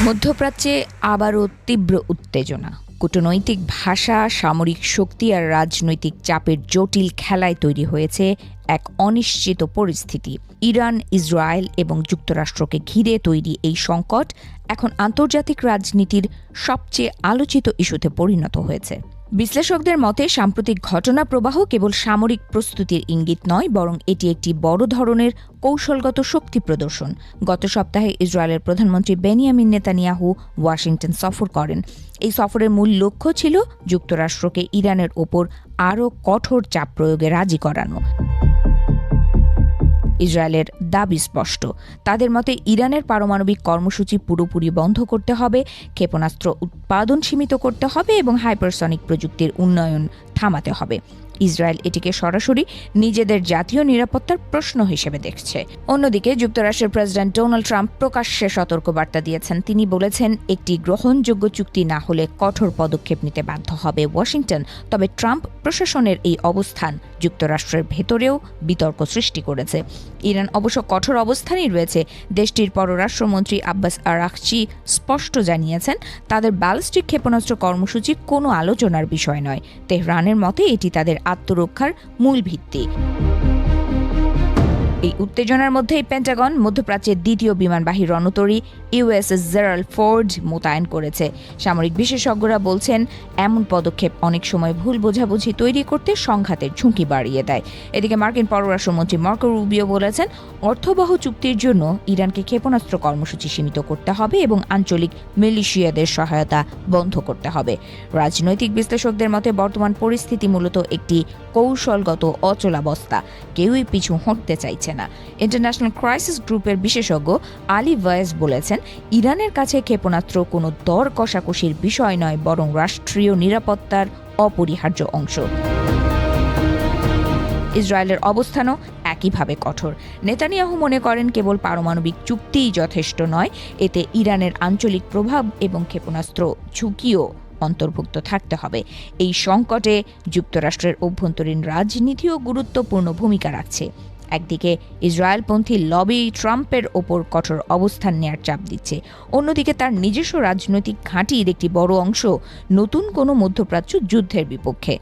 মধ্যপ্রাচ্যে আবারও তীব্র উত্তেজনা। কূটনৈতিক ভাষা, সামরিক শক্তি আর রাজনৈতিক চাপের জটিল খেলায় তৈরি হয়েছে এক অনিশ্চিত পরিস্থিতি। ইরান, ইসরায়েল এবং যুক্তরাষ্ট্রকে ঘিরে তৈরি এই সংকট এখন আন্তর্জাতিক রাজনীতির সবচেয়ে আলোচিত ইস্যুতে পরিণত হয়েছে। বিশ্লেষকদের মতে সাম্প্রতিক ঘটনা প্রবাহ কেবল সামরিক প্রস্তুতির ইঙ্গিত নয়, বরং এটি একটি বড় ধরনের কৌশলগত শক্তি প্রদর্শন। গত সপ্তাহে ইসরায়েলের প্রধানমন্ত্রী বেনিয়ামিন নেতানিয়াহু ওয়াশিংটন সফর করেন। এই সফরের মূল লক্ষ্য ছিল যুক্তরাষ্ট্রকে ইরানের ওপর আরও কঠোর চাপ প্রয়োগে রাজি করানো। ইসরায়েলের দাবি স্পষ্ট। তাদের মতে ইরানের পারমাণবিক কর্মসূচি পুরোপুরি বন্ধ করতে হবে, ক্ষেপণাস্ত্র উৎপাদন সীমিত করতে হবে এবং হাইপারসনিক প্রযুক্তির উন্নয়ন থামাতে হবে। ইসরায়েল এটিকে সরাসরি নিজেদের জাতীয় নিরাপত্তার প্রশ্ন হিসেবে দেখছে। অন্যদিকে যুক্তরাষ্ট্রের প্রেসিডেন্ট ডোনাল্ড ট্রাম্প প্রকাশ্যে সতর্কবার্তা দিয়েছেন। তিনি বলেছেন, একটি গ্রহণযোগ্য চুক্তি না হলে কঠোর পদক্ষেপ নিতে বাধ্য হবে ওয়াশিংটন। তবে ট্রাম্প প্রশাসনের এই অবস্থান যুক্তরাষ্ট্রের ভেতরেও বিতর্ক সৃষ্টি করেছে। ইরান অবশ্য কঠোর অবস্থানেই রয়েছে। দেশটির পররাষ্ট্রমন্ত্রী আব্বাস আরাগচি স্পষ্ট জানিয়েছেন, তাদের ব্যালিস্টিক ক্ষেপণাস্ত্র কর্মসূচি কোনো আলোচনার বিষয় নয়। তেহরানের মতে এটি তাদের আত্মরক্ষার মূল ভিত্তি। এই উত্তেজনার মধ্যেই পেন্টাগন মধ্যপ্রাচ্যের দ্বিতীয় বিমানবাহী রণতরী ইউএসএস জেরাল্ড ফোর্ড মোতায়েন করেছে। সামরিক বিশেষজ্ঞরা বলছেন, এমন পদক্ষেপ অনেক সময় ভুল বোঝাবুঝি তৈরি করতে সংঘাতের ঝুঁকি বাড়িয়ে দেয়। এদিকে মার্কিন পররাষ্ট্রমন্ত্রী মার্কো রুবিও বলেছেন, অর্থবহ চুক্তির জন্য ইরানকে ক্ষেপণাস্ত্র কর্মসূচি সীমিত করতে হবে এবং আঞ্চলিক মিলিশিয়াদের সহায়তা বন্ধ করতে হবে। রাজনৈতিক বিশ্লেষকদের মতে বর্তমান পরিস্থিতি মূলত একটি কৌশলগত অচলাবস্থা। কেউই পিছু হটতে চাইছে না। ইন্টারন্যাশনাল ক্রাইসিস গ্রুপের বিশেষজ্ঞ আলী ওয়াইজ বলেছেন, ইরানের কাছে ক্ষেপণাস্ত্র কোনো দর কষাকষির বিষয় নয়, বরং রাষ্ট্রীয় নিরাপত্তার অপরিহার্য অংশ। ইসরায়েলের অবস্থানও একইভাবে কঠোর। নেতানিয়াহু মনে করেন, কেবল পারমাণবিক চুক্তিই যথেষ্ট নয়, এতে ইরানের আঞ্চলিক প্রভাব এবং ক্ষেপণাস্ত্র ঝুঁকিও অন্তর্ভুক্ত থাকতে হবে। এই সংকটে যুক্তরাষ্ট্রের অভ্যন্তরীণ রাজনীতিও গুরুত্বপূর্ণ ভূমিকা রাখছে। একদিকে ইসরায়েলপন্থী লবি ট্রাম্পের ওপর কঠোর অবস্থান নেয়ার চাপ দিচ্ছে, অন্যদিকে তার নিজস্ব রাজনৈতিক ঘাঁটির একটি বড় অংশ নতুন কোনো মধ্যপ্রাচ্য যুদ্ধের বিপক্ষে।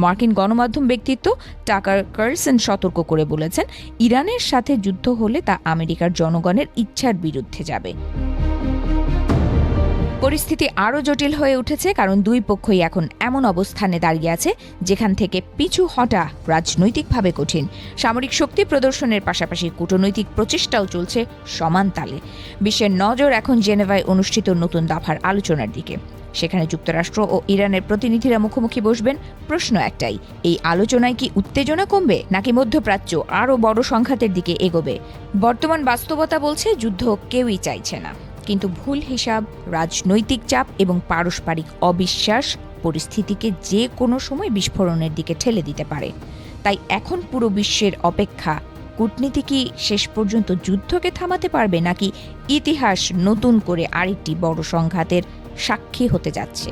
মার্কিন গণমাধ্যম ব্যক্তিত্ব টাকার কার্লসন সতর্ক করে বলেছেন, ইরানের সাথে যুদ্ধ হলে তা আমেরিকার জনগণের ইচ্ছার বিরুদ্ধে যাবে। পরিস্থিতি আরও জটিল হয়ে উঠেছে, কারণ দুই পক্ষই এখন এমন অবস্থানে দাঁড়িয়ে আছে যেখান থেকে পিছু হটা রাজনৈতিকভাবে কঠিন। সামরিক শক্তি প্রদর্শনের পাশাপাশি কূটনৈতিক প্রচেষ্টাও চলছে সমান তালে। বিশ্বের নজর এখন জেনেভায় অনুষ্ঠিত নতুন দফার আলোচনার দিকে। সেখানে যুক্তরাষ্ট্র ও ইরানের প্রতিনিধিরা মুখোমুখি বসবেন। প্রশ্ন একটাই, এই আলোচনায় কি উত্তেজনা কমবে নাকি মধ্যপ্রাচ্য আরও বড় সংঘাতের দিকে এগোবে? বর্তমান বাস্তবতা বলছে, যুদ্ধ কেউই চাইছে না, কিন্তু ভুল হিসাব, রাজনৈতিক চাপ এবং পারস্পরিক অবিশ্বাস পরিস্থিতিকে যে কোনো সময় বিস্ফোরণের দিকে ঠেলে দিতে পারে। তাই এখন পুরো বিশ্বের অপেক্ষা, কূটনীতি কি শেষ পর্যন্ত যুদ্ধকে থামাতে পারবে নাকি ইতিহাস নতুন করে আরেকটি বড় সংঘাতের সাক্ষী হতে যাচ্ছে?